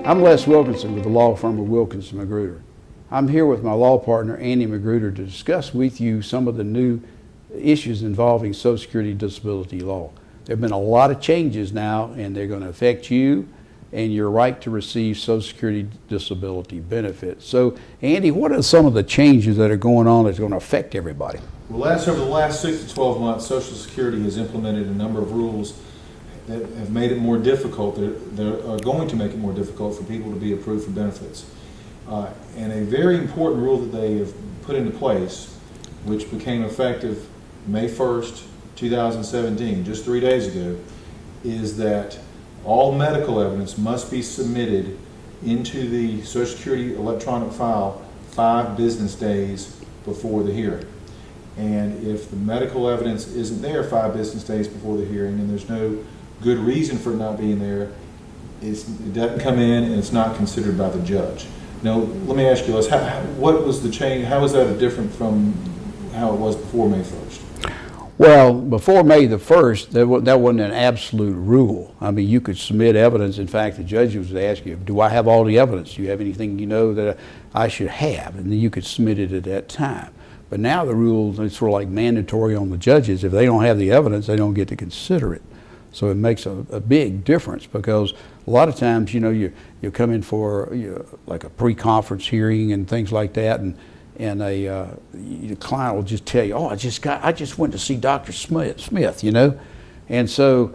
I'm Les Wilkinson with the law firm of Wilkinson Magruder. I'm here with my law partner Andy Magruder to discuss with you some of the new issues involving Social Security disability law. There have been a lot of changes now, and they're going to affect you and your right to receive Social Security disability benefits. So Andy, what are some of the changes that are going on that's going to affect everybody? Well, over the last 6 to 12 months, Social Security has implemented a number of rules that have made it more difficult, that are going to make it more difficult for people to be approved for benefits. And a very important rule that they have put into place, which became effective May 1st, 2017, just 3 days ago, is that all medical evidence must be submitted into the Social Security electronic file 5 business days before the hearing. And if the medical evidence isn't there 5 business days before the hearing, and there's no good reason for it not being there, it doesn't come in and it's not considered by the judge. Now, let me ask you, Les, what was the change? How was that different from how it was before May 1st? Well, before May the 1st, that wasn't an absolute rule. I mean, you could submit evidence. In fact, the judge would ask you, do I have all the evidence? Do you have anything you know that I should have? And then you could submit it at that time. But now the rule is sort of like mandatory on the judges. If they don't have the evidence, they don't get to consider it. So it makes a big difference, because a lot of times, you know, you come in for like a pre-conference hearing and things like that, and the client will just tell you, oh, I just went to see Dr. Smith, you know. And so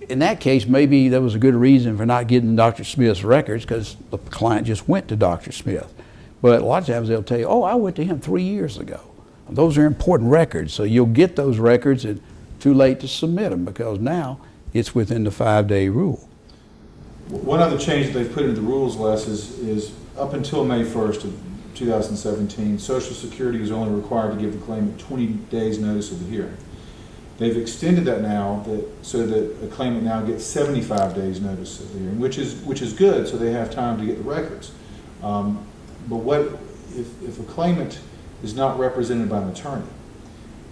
in that case, maybe there was a good reason for not getting Dr. Smith's records, because the client just went to Dr. Smith. But a lot of times they'll tell you, oh, I went to him 3 years ago. Those are important records, so you'll get those records, and too late to submit them, because now it's within the 5-day rule. One other change that they've put into the rules, Les, is up until May 1st of 2017, Social Security is only required to give the claimant 20 days notice of the hearing. They've extended that now so that a claimant now gets 75 days notice of the hearing, which is good, so they have time to get the records. But what if a claimant is not represented by an attorney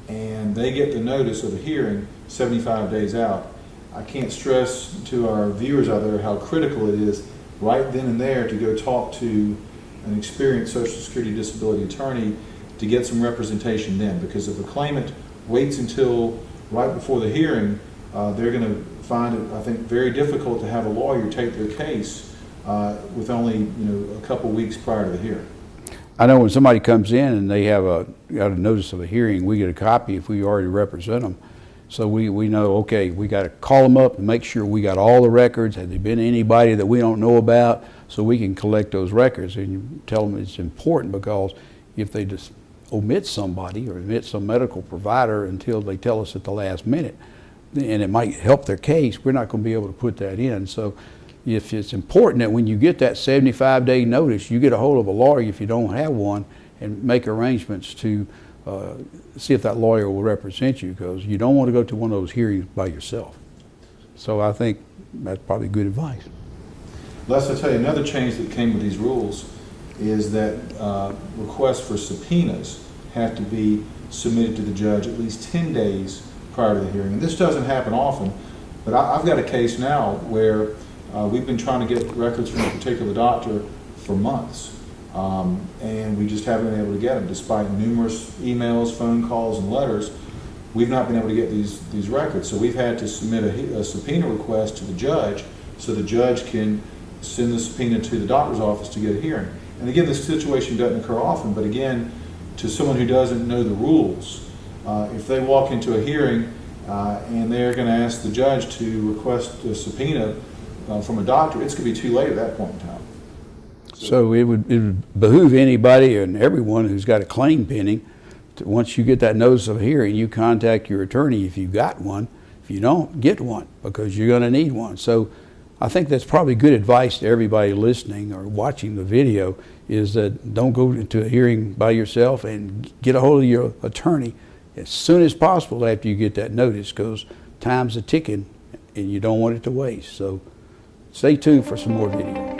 and they get the notice of the hearing 75 days out? I can't stress to our viewers out there how critical it is right then and there to go talk to an experienced Social Security disability attorney to get some representation then. Because if a claimant waits until right before the hearing, they're going to find it, I think, very difficult to have a lawyer take their case with only a couple weeks prior to the hearing. I know when somebody comes in and they have got a notice of a hearing, we get a copy if we already represent them. So we know, okay, we got to call them up and make sure we got all the records. Have there been anybody that we don't know about? So we can collect those records, and you tell them it's important, because if they just omit somebody or omit some medical provider until they tell us at the last minute, and it might help their case, we're not going to be able to put that in. So if it's important that when you get that 75-day notice, you get a hold of a lawyer if you don't have one, and make arrangements to see if that lawyer will represent you, because you don't want to go to one of those hearings by yourself. So I think that's probably good advice. Les, I'll tell you, another change that came with these rules is that requests for subpoenas have to be submitted to the judge at least 10 days prior to the hearing. And this doesn't happen often, but I've got a case now where we've been trying to get records from a particular doctor for months. And we just haven't been able to get them, despite numerous emails, phone calls, and letters. We've not been able to get these records, so we've had to submit a subpoena request to the judge, so the judge can send the subpoena to the doctor's office to get a hearing. And again, this situation doesn't occur often, but again, to someone who doesn't know the rules, if they walk into a hearing and they're going to ask the judge to request a subpoena from a doctor, it's going to be too late at that point in time. So it would behoove anybody and everyone who's got a claim pending, once you get that notice of hearing, you contact your attorney if you've got one. If you don't, get one, because you're going to need one. So I think that's probably good advice to everybody listening or watching the video, is that don't go into a hearing by yourself, and get a hold of your attorney as soon as possible after you get that notice, because time's a ticking and you don't want it to waste. So stay tuned for some more videos.